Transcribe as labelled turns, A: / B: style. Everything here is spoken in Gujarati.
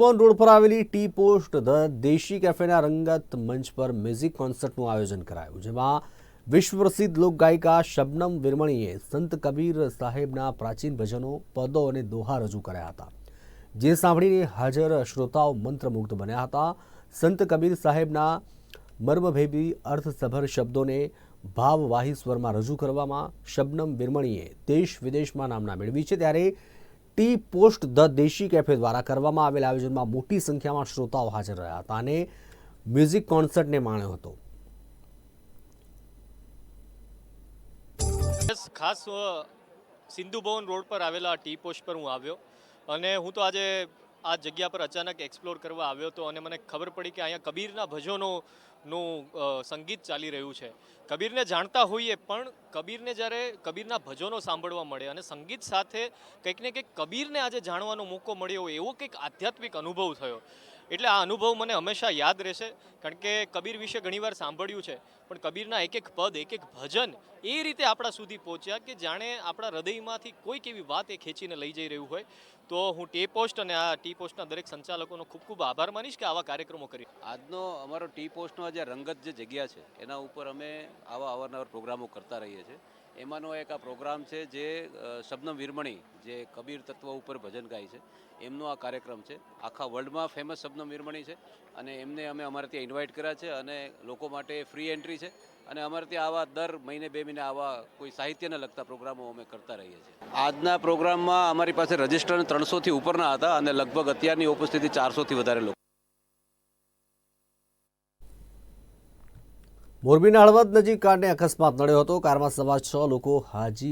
A: પોન રોડ પર આવેલી ટી પોસ્ટ ધ દેશી કેફેના રંગત મંચ પર મ્યુઝિક કોન્સર્ટનું આયોજન કરાયું, જેમાં વિશ્વ પ્રસિદ્ધ લોકગાયિકા શબનમ વિરમણીએ સંત કબીર સાહેબના પ્રાચીન ભજનો, પદો અને દોહા રજૂ કર્યા હતા, જે સાંભળીને હાજર શ્રોતાઓ મંત્રમુગ્ધ બન્યા હતા. સંત કબીર સાહેબના મર્મભેદી અર્થસભર શબ્દોને ભાવવાહી સ્વરમાં રજૂ કરવામાં શબનમ વિરમણીએ દેશ વિદેશમાં નામના મેળવી છે. ત્યારે ટી પોસ્ટ ધ દેશી કેફે દ્વારા કરવામાં આવેલા આયોજનમાં મોટી સંખ્યામાં શ્રોતાઓ હાજર રહ્યા હતા અને મ્યુઝિક કોન્સર્ટને માણ્યો હતો.
B: ખાસ સિંધુ ભવન રોડ પર આવેલા ટી પોસ્ટ પર હું આવ્યો અને હું તો આજે આ જગ્યા પર અચાનક એક્સપ્લોર કરવા આવ્યો હતો અને મને ખબર પડી કે અહીંયા કબીરના ભજનોનું સંગીત ચાલી રહ્યું છે. કબીરને જાણતા હોઈએ પણ કબીરને જ્યારે કબીરના ભજનો સાંભળવા મળે અને સંગીત સાથે કંઈક ને કંઈક કબીરને આજે જાણવાનો મોકો મળ્યો હોય એવો કંઈક આધ્યાત્મિક અનુભવ થયો. એટલે આ અનુભવ મને હંમેશા યાદ રહેશે, કારણ કે કબીર વિશે ઘણીવાર સાંભળ્યું છે, પણ કબીરના એક એક પદ, એક એક ભજન એ રીતે આપણા સુધી પહોંચ્યા કે જાણે આપણા હૃદયમાંથી કોઈક એવી વાત એ ખેંચીને લઈ જઈ રહ્યું હોય. તો હું ટી પોસ્ટ અને આ ટી પોસ્ટના દરેક સંચાલકોનો ખૂબ ખૂબ આભાર માનીશ કે આવા કાર્યક્રમો કરી.
C: આજનો અમારો ટી પોસ્ટનો જે રંગત જે જગ્યા છે એના ઉપર અમે આવા અવારનવાર પ્રોગ્રામો કરતા રહીએ છીએ. એમાંનો એક આ પ્રોગ્રામ છે જે શબનમ વિરમણી જે કબીર તત્વ ઉપર ભજન ગાય છે એમનો આ કાર્યક્રમ છે. આખા વર્લ્ડમાં ફેમસ શબનમ વિરમણી છે અને એમને અમે અમારે ત્યાં ઇન્વાઇટ કર્યા છે અને લોકો માટે ફ્રી એન્ટ્રી છે અને અમારે ત્યાં આવા દર મહિને 2 મહિને આવા કોઈ સાહિત્યને લગતા પ્રોગ્રામો અમે કરતા રહીએ છીએ. આજના પ્રોગ્રામમાં અમારી પાસે રજિસ્ટર 300થી ઉપરના હતા અને લગભગ અત્યારની ઉપસ્થિતિ 400થી વધારે લોકો.
A: મોરબીના હળવદ નજીક કારને અકસ્માત નડ્યો હતો. કારમાં સવાર 6 લોકો હાજી